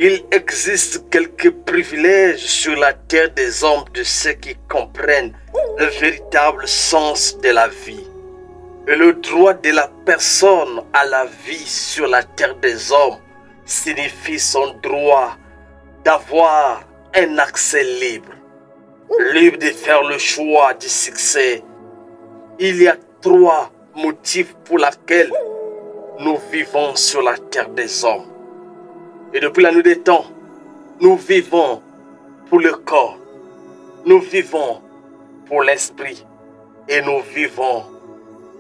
Il existe quelques privilèges sur la terre des hommes de ceux qui comprennent le véritable sens de la vie. Et le droit de la personne à la vie sur la terre des hommes signifie son droit d'avoir un accès libre. Libre de faire le choix du succès. Il y a 3 motifs pour lesquels nous vivons sur la terre des hommes. Et depuis la nuit des temps, nous vivons pour le corps, nous vivons pour l'esprit et nous vivons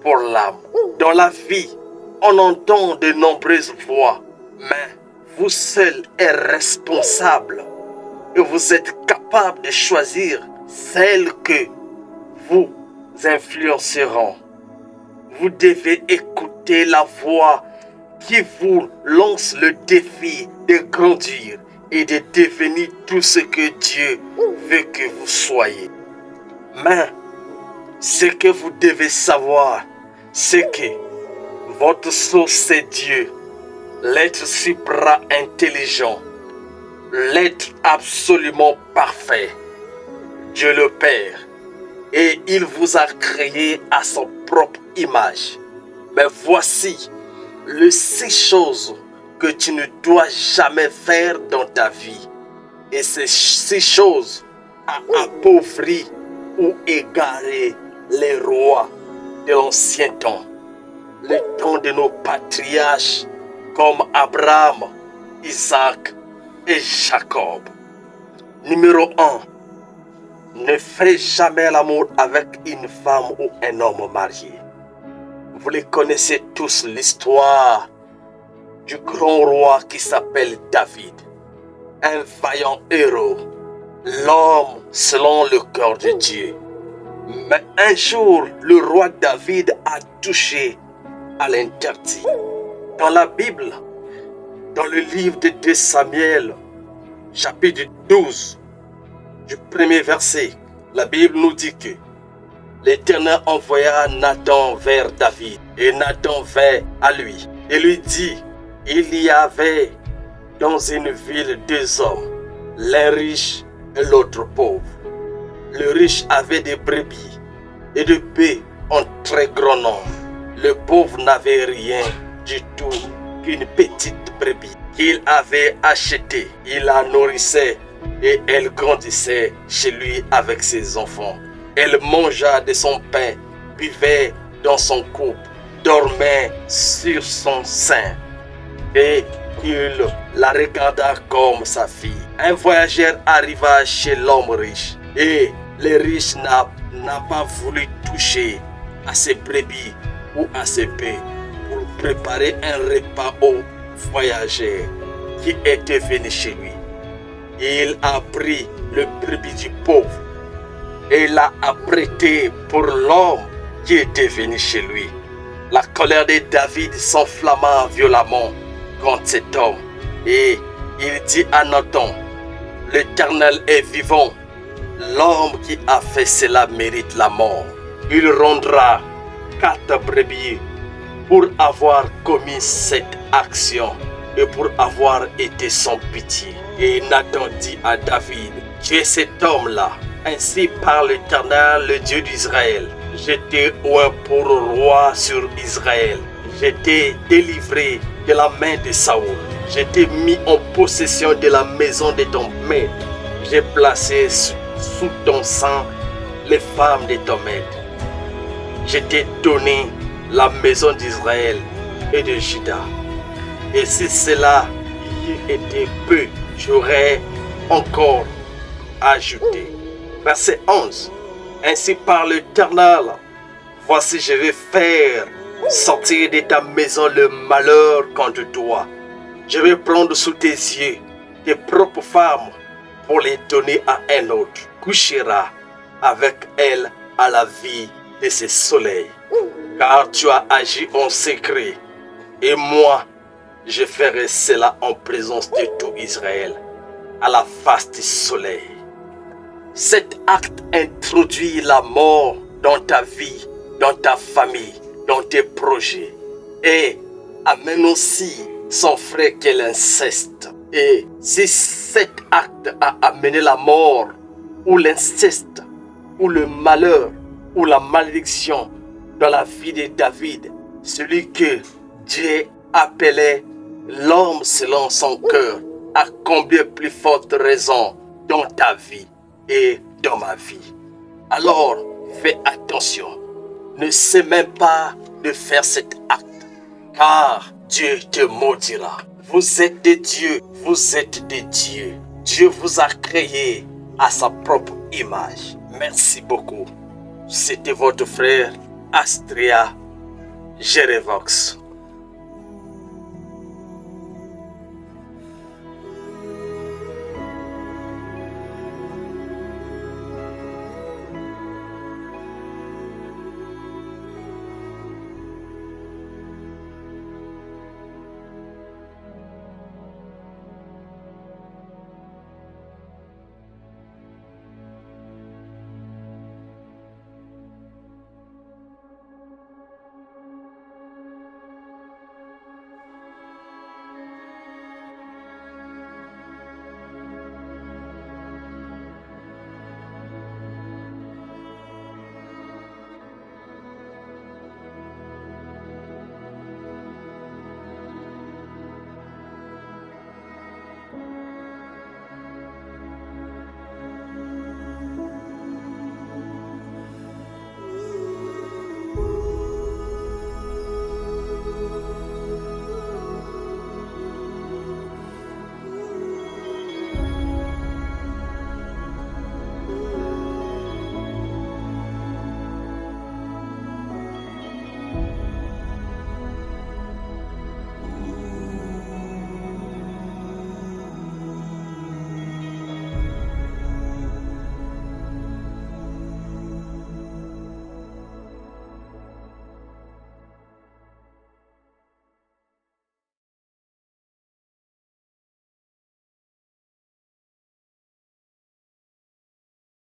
pour l'âme. Dans la vie, on entend de nombreuses voix, mais vous seul êtes responsable et vous êtes capable de choisir celle que vous influenceront. Vous devez écouter la voix qui vous lance le défi de grandir et de devenir tout ce que Dieu veut que vous soyez. Mais ce que vous devez savoir, c'est que votre source c'est Dieu, l'être supra-intelligent, l'être absolument parfait, Dieu le Père. Et il vous a créé à son propre image. Mais voici les 6 choses que tu ne dois jamais faire dans ta vie. Et ces 6 choses ont appauvri ou égaré les rois de l'ancien temps. Le temps de nos patriarches comme Abraham, Isaac et Jacob. Numéro 1. Ne fais jamais l'amour avec une femme ou un homme marié. Vous les connaissez tous, l'histoire du grand roi qui s'appelle David. Un vaillant héros, l'homme selon le cœur de Dieu. Mais un jour, le roi David a touché à l'interdit. Dans la Bible, dans le livre de 2 Samuel, chapitre 12, du premier verset, la Bible nous dit que l'Éternel envoya Nathan vers David et Nathan vint à lui et lui dit, il y avait dans une ville 2 hommes, l'un riche et l'autre pauvre. Le riche avait des brebis et des bœufs en très grand nombre. Le pauvre n'avait rien du tout qu'une petite brebis qu'il avait achetée. Il la nourrissait et elle grandissait chez lui avec ses enfants. Elle mangea de son pain, buvait dans son coupe, dormait sur son sein. Et il la regarda comme sa fille. Un voyageur arriva chez l'homme riche. Et le riche n'a pas voulu toucher à ses brebis ou à ses bœufs pour préparer un repas au voyageur qui était venu chez lui. Il a pris le brebis du pauvre et l'a apprêté pour l'homme qui était venu chez lui. La colère de David s'enflamma violemment contre cet homme et il dit à Nathan, l'Éternel est vivant, l'homme qui a fait cela mérite la mort. Il rendra 4 brebis pour avoir commis cette action et pour avoir été sans pitié. Et Nathan dit à David, tu es cet homme-là. Ainsi parle l'Éternel, le Dieu d'Israël. Je t'ai oint pour roi sur Israël. Je t'ai délivré de la main de Saoul. Je t'ai mis en possession de la maison de ton maître. J'ai placé sous ton sang les femmes de ton maître. Je t'ai donné la maison d'Israël et de Juda. Et si cela y était peu, j'aurais encore ajouté. Verset 11. Ainsi parle l'Éternel. Voici, je vais faire sortir de ta maison le malheur contre toi. Je vais prendre sous tes yeux tes propres femmes pour les donner à un autre. Couchera avec elle à la vie de ses soleils. Car tu as agi en secret. Et moi, je ferai cela en présence de tout Israël, à la face du soleil. Cet acte introduit la mort dans ta vie, dans ta famille, dans tes projets. Et amène aussi son frère qu'est l'inceste. Et si cet acte a amené la mort, ou l'inceste, ou le malheur, ou la malédiction dans la vie de David, celui que Dieu appelait l'homme selon son cœur, à combien plus forte raison dans ta vie et dans ma vie. Alors, fais attention. Ne sais même pas de faire cet acte, car Dieu te maudira. Vous êtes des dieux, vous êtes des dieux. Dieu vous a créé à sa propre image. Merci beaucoup. C'était votre frère Astria Jerevox.